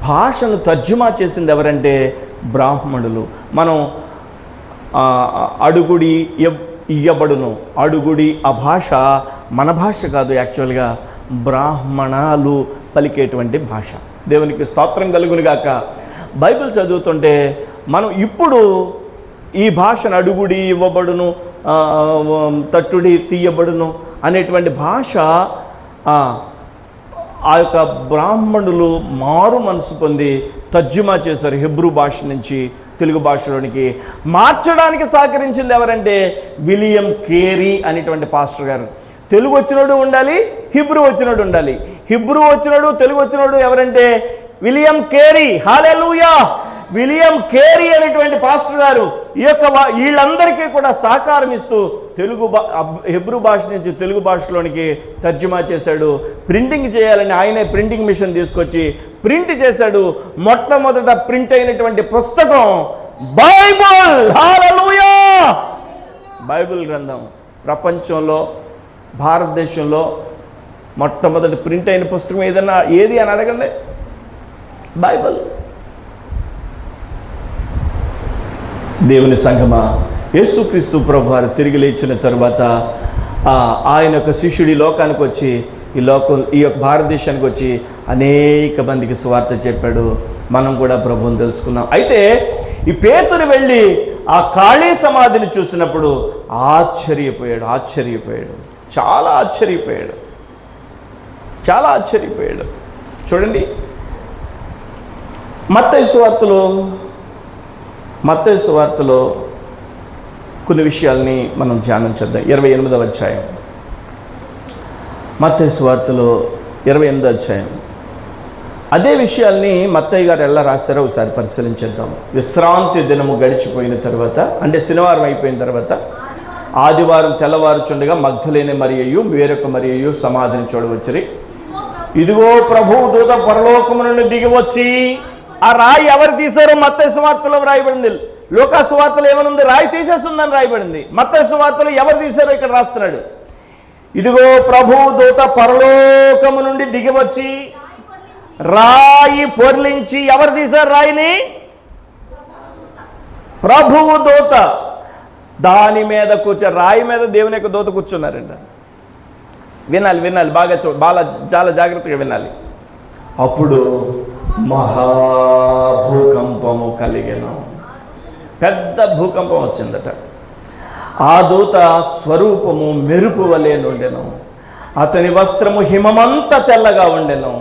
భాషను తర్జుమా చేసింది ఎవరంటే బ్రాహ్మణులు. మనం అడుగుడి ఇయ్యబడును, అడుగుడి ఆ భాష మన భాష కాదు, యాక్చువల్గా బ్రాహ్మణాలు పలికేటువంటి భాష. దేవునికి స్తోత్రం కలుగునుగాక. బైబిల్ చదువుతుంటే మనం ఇప్పుడు ఈ భాషను అడుగుడి ఇవ్వబడును, తట్టుడి తీయబడును అనేటువంటి భాష ఆ యొక్క బ్రాహ్మణులు మారు మనసు పొంది తర్జుమా చేశారు. హెబ్రూ భాష నుంచి తెలుగు భాషలోనికి మార్చడానికి సహకరించింది ఎవరంటే విలియం కేరీ అనేటువంటి పాస్టర్ గారు. తెలుగు వచ్చినోడు ఉండాలి, హిబ్రూ వచ్చినోడు ఉండాలి. హిబ్రూ వచ్చినోడు, తెలుగు వచ్చినోడు ఎవరంటే విలియం కేరీ. హల్లెలూయా! విలియం కేరీ అనేటువంటి పాస్టర్ గారు వీళ్ళందరికీ కూడా సహకారం ఇస్తూ హెబ్రూ భాష నుంచి తెలుగు భాషలోనికి తర్జుమా చేశాడు. ప్రింటింగ్ చేయాలని ఆయనే ప్రింటింగ్ మిషన్ తీసుకొచ్చి ప్రింట్ చేశాడు. మొట్టమొదట ప్రింట్ అయినటువంటి పుస్తకం బైబిల్. హల్లెలూయా! బైబిల్ గ్రంథం ప్రపంచంలో, భారతదేశంలో మొట్టమొదటి ప్రింట్ అయిన పుస్తకం ఏది అని అడగండి, బైబిల్. దేవుని సంగమా, యేసుక్రీస్తు ప్రభువారు తిరిగి లేచిన తర్వాత ఆయన యొక్క శిష్యుడి లోకానికి వచ్చి ఈ యొక్క భారతదేశానికి వచ్చి అనేక మందికి సువార్త చెప్పాడు. మనం కూడా ప్రభువుని తెలుసుకున్నాం. అయితే ఈ పేతురు వెళ్ళి ఆ ఖాళీ సమాధిని చూసినప్పుడు ఆశ్చర్యపోయాడు. చాలా ఆశ్చర్యపోయాడు. చూడండి, మత్తయి సువార్తలో కొన్ని విషయాల్ని మనం ధ్యానం చేద్దాం. 28వ అధ్యాయం, మత్తయి సువార్తలో 28వ అధ్యాయం. అదే విషయాల్ని మత్తయి గారు ఎలా రాశారో ఒకసారి పరిశీలించేద్దాం. విశ్రాంతి దినము గడిచిపోయిన తర్వాత, అంటే శనివారం అయిపోయిన తర్వాత, ఆదివారం తెల్లవారుచుండగా మగ్ధలేని మరియయు వేరొక మరియయు సమాధిని చూడవచ్చిరి. ఇదిగో ప్రభువు దూత పరలోకము నుండి దిగి వచ్చి, ఆ రాయి ఎవరు తీశారో మత్తయి సువార్తలో రాయబడింది. లూకా సువార్తలో ఏమనుంది? రాయి తీసేస్తుందని రాయబడింది. మత్తయి సువార్తలో ఎవరు తీశారో ఇక్కడ రాస్తున్నాడు. ఇదిగో ప్రభువు దూత పరలోకము నుండి దిగి వచ్చి రాయి పొర్లించి, ఎవరు తీశారు రాయిని? ప్రభువు దూత దాని మీద రాయి మీద దేవుని యొక్క దూత కూర్చున్నారంట. వినాలి, బాగా చాలా జాగ్రత్తగా వినాలి. అప్పుడు మహాభూకంపము కలిగెను. పెద్ద భూకంపం వచ్చిందట. ఆ దూత స్వరూపము మెరుపు వలె నుండెను. అతని వస్త్రము హిమమంత తెల్లగా ఉండెను.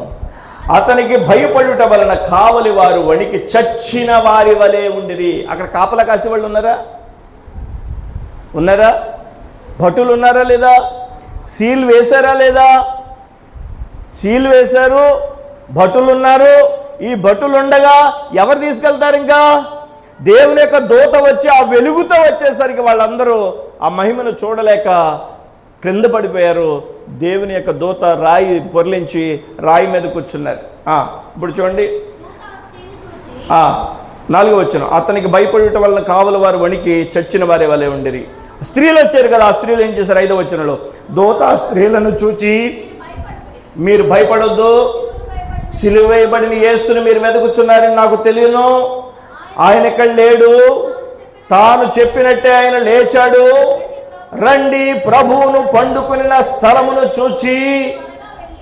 అతనికి భయపడుట వలన కావలి వారు వణికి చచ్చిన వారి వలె ఉండిరి. అక్కడ కాపలా కాసి వాళ్ళు ఉన్నారా? భటులు ఉన్నారా లేదా? సీల్ వేశారా లేదా? సీల్ వేశారు, భటులు ఉన్నారు. ఈ భటులు ఉండగా ఎవరు తీసుకెళ్తారు? ఇంకా దేవుని యొక్క దూత వచ్చి ఆ వెలుగుతో వచ్చేసరికి వాళ్ళందరూ ఆ మహిమను చూడలేక క్రింద పడిపోయారు. దేవుని యొక్క దూత రాయి పొర్లించి రాయి మీద కూర్చున్నారు. ఇప్పుడు చూడండి, 4వ వచనం. అతనికి భయపడటం వలన కావలి వారు వణికి చచ్చిన వారి వలె ఉండిరి. స్త్రీలు వచ్చారు కదా, ఆ స్త్రీలు ఏం చేశారు? 5వ వచనంలో, దూత స్త్రీలను చూచి, మీరు భయపడొద్దు, సిలువ వేయబడిన యేసుని మీరు వెతుకుతున్నారని నాకు తెలియను. ఆయన ఇక్కడ లేడు, తాను చెప్పినట్టే ఆయన లేచాడు. రండి, ప్రభువును పండుకుని స్థలమును చూచి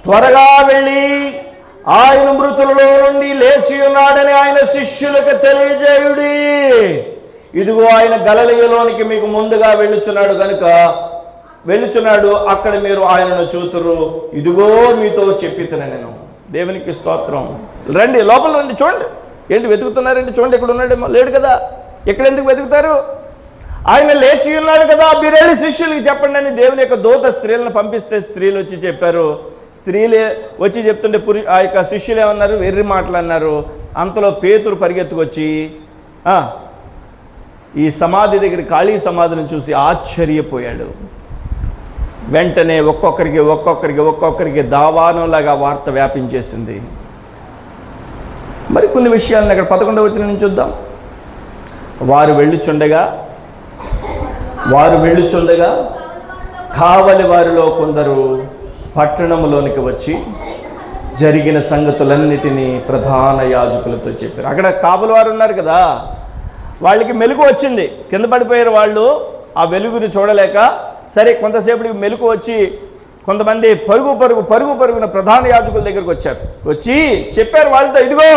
త్వరగా వెళ్ళి ఆయన మృతులలో నుండి లేచి ఉన్నాడని ఆయన శిష్యులకు తెలియజేయుడి. ఇదిగో ఆయన గలిలయలోనికి మీకు ముందుగా వెళ్ళుచున్నాడు, అక్కడ మీరు ఆయనను చూతురు. ఇదిగో మీతో చెప్పితేనే నేను. దేవునికి స్తోత్రం. రండి, లోపల రండి, చూడండి. ఏంటి వెతుకుతున్నారండి? చూడండి, ఇక్కడ ఉన్నాడేమో, లేడు కదా, ఎక్కడ ఎందుకు వెతుకుతారు? ఆయన లేచి ఉన్నాడు కదా, మీరు వెళ్ళి శిష్యులకి చెప్పండి అని దేవుని యొక్క దూత స్త్రీలను పంపిస్తే స్త్రీలు వచ్చి చెప్పారు. స్త్రీలే వచ్చి చెప్తుంటే ఆ యొక్క శిష్యులు ఏమన్నారు? వెర్రి మాటలు అన్నారు. అంతలో పేతురు పరిగెత్తుకొచ్చి ఈ సమాధి దగ్గర ఖాళీ సమాధిని చూసి ఆశ్చర్యపోయాడు. వెంటనే ఒక్కొక్కరికి దావానంలాగా వార్త వ్యాపించేసింది. మరి కొన్ని విషయాలను అక్కడ 11వ వచనం నుంచి చూద్దాం. వారు వెళ్ళుచుండగా కావలి వారిలో కొందరు పట్టణంలోనికి వచ్చి జరిగిన సంగతులన్నిటినీ ప్రధాన యాజకులతో చెప్పారు. అక్కడ కావలి వారు ఉన్నారు కదా, వాళ్ళకి మెలకు వచ్చింది, కింద పడిపోయారు వాళ్ళు. ఆ వెలుగుని చూడలేక సరే కొంతసేపటికి మెలకు వచ్చి కొంతమంది పరుగున ప్రధాన యాజకుల దగ్గరికి వచ్చారు. వచ్చి చెప్పారు వాళ్ళతో, ఇదిగో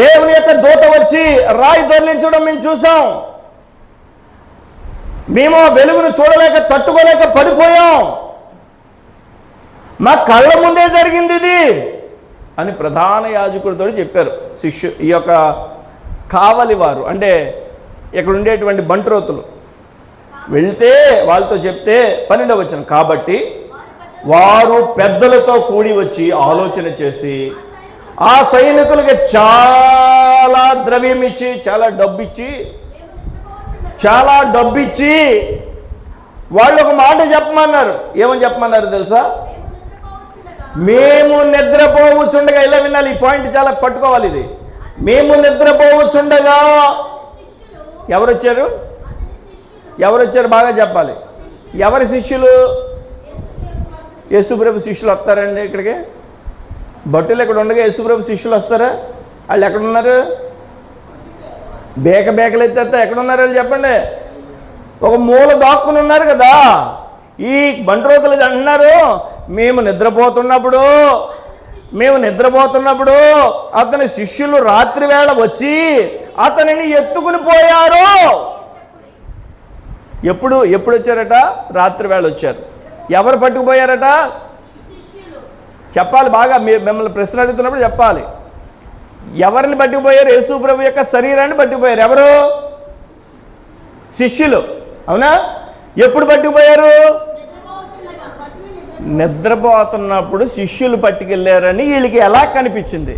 దేవుని యొక్క దూత వచ్చి రాయి దొర్లించడం మేము చూసాం, మేము వెలుగును చూడలేక తట్టుకోలేక పడిపోయాం, మా కళ్ళ ముందే జరిగింది ఇది అని ప్రధాన యాజకుడితో చెప్పారు. ఈ యొక్క కావలి వారు అంటే ఇక్కడ ఉండేటువంటి బంట్రోతులు వెళ్తే వాళ్ళతో చెప్తే 12వ వచనం, కాబట్టి వారు పెద్దలతో కూడి వచ్చి ఆలోచన చేసి ఆ సైనికులకి చాలా ద్రవ్యం ఇచ్చి చాలా డబ్బిచ్చి వాళ్ళు ఒక మాట చెప్పమన్నారు. ఏమని చెప్పమన్నారు తెలుసా? మేము నిద్రపోవచ్చుండగా, ఇలా వినాలి, ఈ పాయింట్ చాలా పట్టుకోవాలి. ఇది మేము నిద్రపోవచ్చుండగా ఎవరొచ్చారు బాగా చెప్పాలి. ఎవరి శిష్యులు? యేసుప్రభు శిష్యులు వస్తారండి ఇక్కడికి? భట్టులు ఎక్కడ ఉండగా యేసుప్రభు శిష్యులు వస్తారా? వాళ్ళు ఎక్కడున్నారు? బేకలు ఎత్తేస్తే ఎక్కడున్నారు వాళ్ళు చెప్పండి? ఒక మూల దాక్కుని ఉన్నారు కదా. ఈ బంట్రోతులు అంటున్నారు, మేము నిద్రపోతున్నప్పుడు అతని శిష్యులు రాత్రి వేళ వచ్చి అతనిని ఎత్తుకుని పోయారు. ఎప్పుడు వచ్చారట? రాత్రి వేళ వచ్చారు. ఎవరు పట్టుకుపోయారట? చెప్పాలి బాగా, మిమ్మల్ని ప్రశ్న అడుగుతున్నప్పుడు చెప్పాలి. ఎవరిని పట్టుకుపోయారు? యేసుప్రభు యొక్క శరీరాన్ని పట్టుకుపోయారు. ఎవరు? శిష్యులు. అవునా? ఎప్పుడు పట్టుకుపోయారు? నిద్రపోతున్నప్పుడు శిష్యులు పట్టుకెళ్ళారని వీళ్ళకి ఎలా కనిపించింది?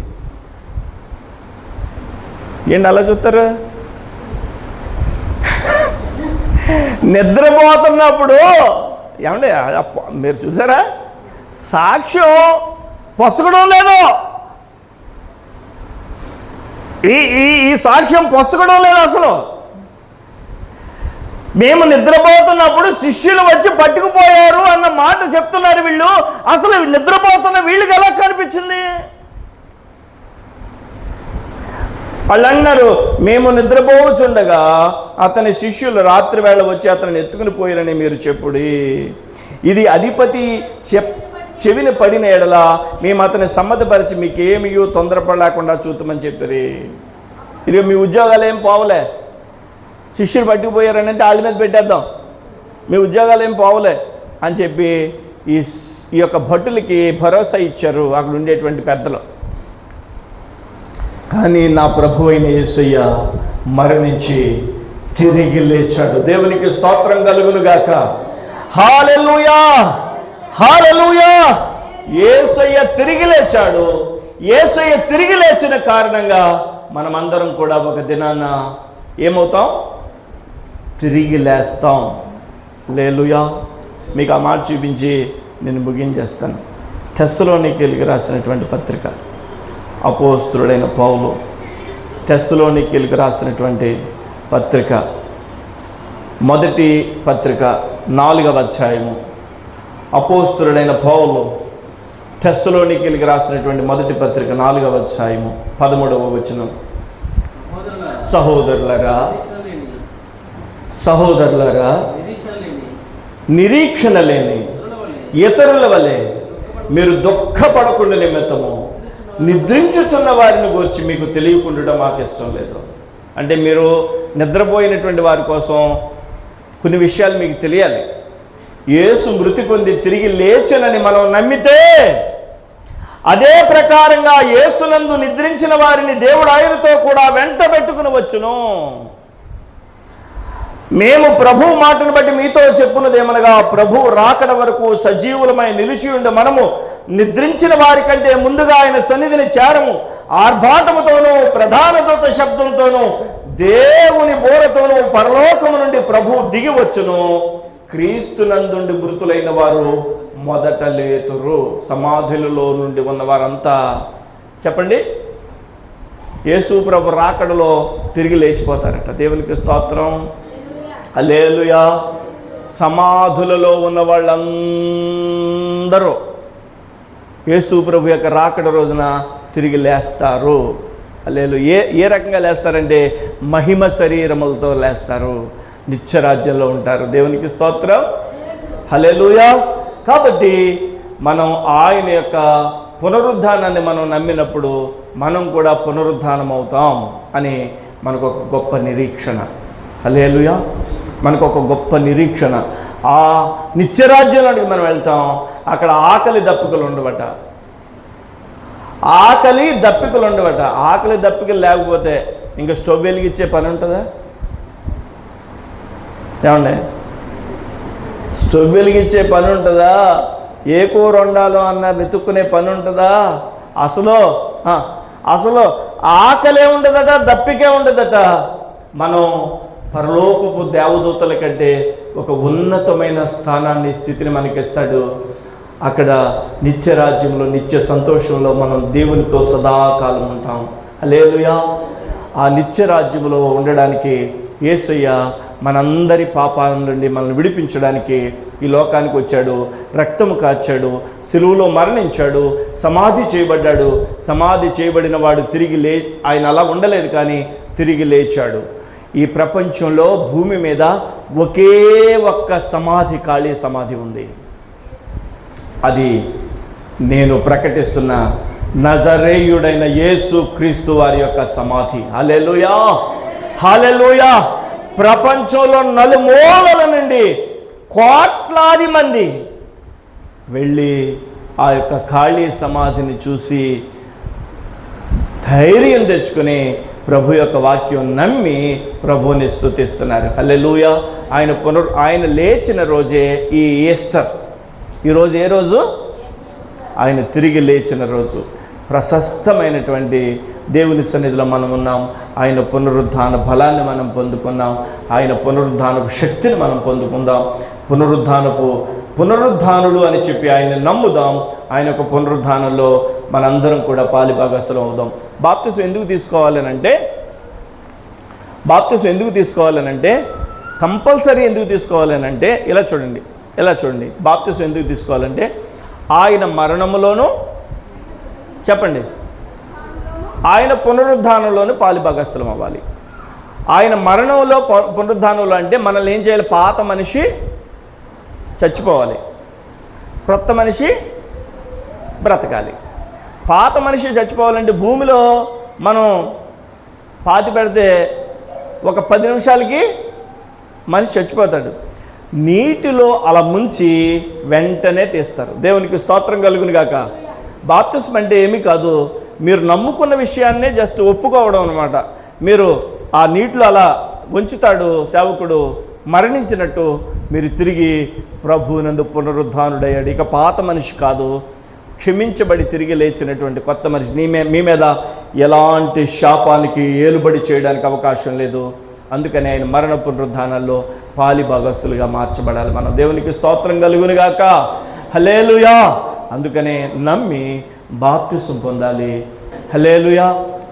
ఏంటి అలా చూస్తారు? నిద్రపోతున్నప్పుడు ఏమండి మీరు చూసారా? సాక్ష్యం పొసగడం లేదు. ఈ సాక్ష్యం పొసగడం లేదు అసలు. మేము నిద్రపోతున్నప్పుడు శిష్యులు వచ్చి పట్టుకుపోయారు అన్న మాట చెప్తున్నారు వీళ్ళు. అసలు నిద్రపోతున్న వీళ్ళకి ఎలా కనిపించింది? వాళ్ళు అన్నారు, మేము నిద్రపోవచ్చుండగా అతని శిష్యులు రాత్రి వేళ వచ్చి అతన్ని ఎత్తుకుని పోయారని మీరు చెప్పుడి. ఇది అధిపతి చెవిని పడిన ఎడల మేము అతన్ని సమ్మతపరిచి మీకేమీ తొందరపడలేకుండా చూద్దామని చెప్పారు. ఇది మీ ఉద్యోగాలు ఏం పోవలే, శిష్యులు పట్టుకుపోయారని అంటే వాళ్ళ మీద పెట్టేద్దాం, మీ ఉద్యోగాలు ఏం పోవలే అని చెప్పి ఈ యొక్క భటులకి భరోసా ఇచ్చారు అక్కడ ఉండేటువంటి పెద్దలు. కానీ నా ప్రభు అయిన యేసయ్య మరణించి తిరిగి లేచాడు. దేవునికి స్తోత్రం కలుగును గాక. హల్లెలూయా, హల్లెలూయా. యేసయ్య తిరిగి లేచాడు. యేసయ్య తిరిగి లేచిన కారణంగా మనమందరం కూడా ఒక దినాన ఏమవుతాం? తిరిగి లేస్తాం. హల్లెలూయా. మీకు ఆ మాట చూపించి నేను ముగించేస్తాను. తెస్సలోనికీయులకు రాసినటువంటి పత్రిక, అపోస్తలుడైన పౌలు తెస్సలోనికీయులకు రాసినటువంటి పత్రిక, మొదటి పత్రిక 4వ అధ్యాయము. అపోస్తలుడైన పౌలు తెస్సలోనికీయులకు రాసినటువంటి మొదటి పత్రిక 4వ అధ్యాయము 13వ వచనం. సహోదరులారా నిరీక్షణ లేని ఇతరుల వలె మీరు దుఃఖపడకుండా నిమిత్తము నిద్రించుచున్న వారిని గురించి మీకు తెలియకుండా మాకు ఇష్టం లేదు. అంటే మీరు నిద్రపోయినటువంటి వారి కోసం కొన్ని విషయాలు మీకు తెలియాలి. యేసు మృతి పొంది తిరిగి లేచనని మనం నమ్మితే అదే ప్రకారంగా యేసునందు నిద్రించిన వారిని దేవుడు ఆయనతో కూడా వెంట పెట్టుకుని వచ్చును. మేము ప్రభు మాటను బట్టి మీతో చెప్పున్నదేమనగా, ప్రభు రాకడ వరకు సజీవులమై నిలిచి ఉండి మనము నిద్రించిన వారి కంటే ముందుగా ఆయన సన్నిధిని చేరము. ఆర్భాటముతోనూ ప్రధాన దూత శబ్దంతోనూ దేవుని బోరతోనూ పరలోకము నుండి ప్రభు దిగి వచ్చును. క్రీస్తునందుండి మృతులైన వారు మొదట లేతురు. సమాధులలో నుండి ఉన్నవారంతా చెప్పండి, యేసు ప్రభు రాకడలో తిరిగి లేచిపోతారట. దేవునికి స్తోత్రం, హల్లెలూయా. సమాధులలో ఉన్న వాళ్ళందరూ యేసు ప్రభు యొక్క రాకడ రోజున తిరిగి లేస్తారు. హల్లెలూయా. ఏ రకంగా లేస్తారంటే మహిమ శరీరములతో లేస్తారు, నిత్యరాజ్యంలో ఉంటారు. దేవునికి స్తోత్రం, హల్లెలూయా. కాబట్టి మనం ఆయన యొక్క పునరుద్ధానాన్ని మనం నమ్మినప్పుడు మనం కూడా పునరుద్ధానం అవుతాం అని మనకు ఒక గొప్ప నిరీక్షణ. హల్లెలూయా. మనకు ఒక గొప్ప నిరీక్షణ. ఆ నిత్యరాజ్యంలోకి మనం వెళ్తాం. అక్కడ ఆకలి దప్పికలు ఉండవట. ఆకలి దప్పికలు ఉండవట. ఆకలి దప్పికలు లేకపోతే ఇంకా స్టవ్ వెలిగించే పని ఉంటుందా? ఏమండి, స్టవ్ వెలిగించే పని ఉంటుందా? ఏ కూర వండాలో అన్న వెతుక్కునే పని ఉంటుందా? అసలు ఆకలే ఉండదట, దప్పికే ఉండదట. మనం పరలోకపు దేవదూతల కంటే ఒక ఉన్నతమైన స్థానాన్ని, స్థితిని మనకిస్తాడు. అక్కడ నిత్యరాజ్యంలో, నిత్య సంతోషంలో మనం దేవునితో సదాకాలం ఉంటాం. హల్లెలూయా. ఆ నిత్యరాజ్యంలో ఉండడానికి యేసయ్య మనందరి పాపాల నుండి మనల్ని విడిపించడానికి ఈ లోకానికి వచ్చాడు. రక్తము కార్చాడు, సిలువలో మరణించాడు, సమాధి చేయబడ్డాడు. సమాధి చేయబడిన వాడు తిరిగి ఆయన అలా ఉండలేదు, కానీ తిరిగి లేచాడు. ఈ ప్రపంచంలో భూమి మీద ఒకే ఒక్క సమాధి, ఖాళీ సమాధి ఉంది. అది నేను ప్రకటిస్తున్న నజరేయుడైన యేసు క్రీస్తు వారి యొక్క సమాధి. హల్లెలూయా, హల్లెలూయా. ప్రపంచంలో నలుమూలల నుండి కోట్లాది మంది వెళ్ళి ఆ యొక్క ఖాళీ సమాధిని చూసి ధైర్యం తెచ్చుకుని ప్రభు యొక్క వాక్యం నమ్మి ప్రభువుని స్తుతిస్తున్నారు. హల్లెలూయా. ఆయన లేచిన రోజే ఈ ఈస్టర్. ఈరోజు ఏ రోజు? ఆయన తిరిగి లేచిన రోజు. ప్రశస్తమైనటువంటి దేవుని సన్నిధిలో మనం ఉన్నాం. ఆయన పునరుద్ధాన బలాన్ని మనం పొందుకున్నాం. ఆయన పునరుద్ధానపు శక్తిని మనం పొందుకుందాం. పునరుద్ధానుడు అని చెప్పి ఆయన్ని నమ్ముదాం. ఆయన యొక్క పునరుద్ధానంలో మనందరం కూడా పాలిభాగస్తులం అవుదాం. బాప్తిసం ఎందుకు తీసుకోవాలనంటే కంపల్సరీ ఎందుకు తీసుకోవాలనంటే ఇలా చూడండి. బాప్తిసం ఎందుకు తీసుకోవాలంటే ఆయన మరణములోనూ, చెప్పండి, ఆయన పునరుద్ధానంలోనూ పాలిభాగస్తులం అవ్వాలి. ఆయన మరణంలో, పునరుద్ధానంలో అంటే మనల్ని ఏం చేయాలి? పాత మనిషి చచ్చిపోవాలి, క్రొత్త మనిషి బ్రతకాలి. పాత మనిషి చచ్చిపోవాలంటే భూమిలో మనం పాతి పెడితే ఒక 10 నిమిషాలకి మనిషి చచ్చిపోతాడు. నీటిలో అలా ముంచి వెంటనే తీస్తారు. దేవునికి స్తోత్రం కలుగును గాక. బాప్తిసం అంటే ఏమీ కాదు, మీరు నమ్ముకున్న విషయాన్నే జస్ట్ ఒప్పుకోవడం అనమాట. మీరు ఆ నీటిలో అలా ఉంచుతాడు సేవకుడు, మరణించినట్టు మీరు తిరిగి ప్రభువునందు పునరుద్ధానుడయ్యాడు. ఇక పాత మనిషి కాదు, క్షమించబడి తిరిగి లేచినటువంటి కొత్త మనిషి. మీ మీద ఎలాంటి శాపానికి ఏలుబడి చేయడానికి అవకాశం లేదు. అందుకని ఆయన మరణ పునరుద్ధానాల్లో పాలిభాగస్తులుగా మార్చబడాలి. మన దేవునికి స్తోత్రం కలుగునుగాక. హల్లెలూయా. అందుకనే నమ్మి బాప్తిసం పొందాలి. హల్లెలూయా.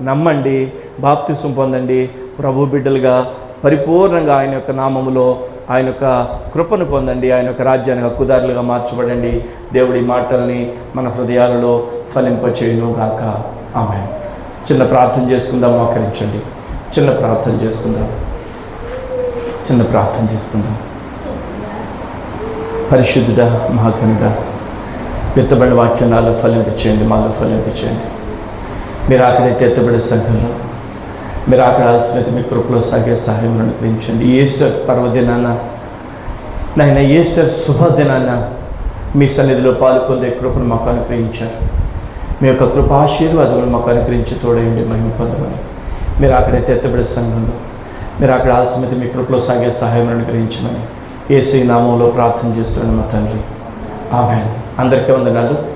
నమ్మండి, బాప్తిసం పొందండి. ప్రభు బిడ్డలుగా పరిపూర్ణంగా ఆయన యొక్క నామములో ఆయన యొక్క కృపను పొందండి. ఆయన యొక్క రాజ్యానికి హక్కుదారులుగా మార్చబడండి. దేవుడి మాటల్ని మన హృదయాలలో ఫలింపచేయును గాక. ఆమేన్. చిన్న ప్రార్థన చేసుకుందాం. మోకరించండి. చిన్న ప్రార్థన చేసుకుందాం. పరిశుద్ధుడా, మహాగణుడా, ఎత్తబడిన వాక్యం నాలో ఫలింపచేయండి, మాలో ఫలింపచేయండి. మీరు అక్కడైతే ఎత్తబడే సంఘంలో మీరు అక్కడ ఆలస్యమైతే మీ కృపలో సాగే సహాయం అనుగ్రహించండి. ఈస్టర్ పర్వదినాన నాయన, ఈస్టర్ శుభదినాన మీ సన్నిధిలో పాలు పొందే కృపను మాకు అనుగ్రహించారు. మీ యొక్క కృపాశీర్వాదములు మాకు అనుగ్రహించి తోడయండి, మహిమ పొందమని. మీరు అక్కడైతే ఎత్తబడే సంఘంలో మీరు అక్కడ ఆలస్యమైతే మీ కృపలో సాగే సహాయం అనుగ్రహించమని యేసు నామంలో ప్రార్థన చేస్తున్నాను మా తండ్రి. ఆమేన్. అందరికీ వందనాలు.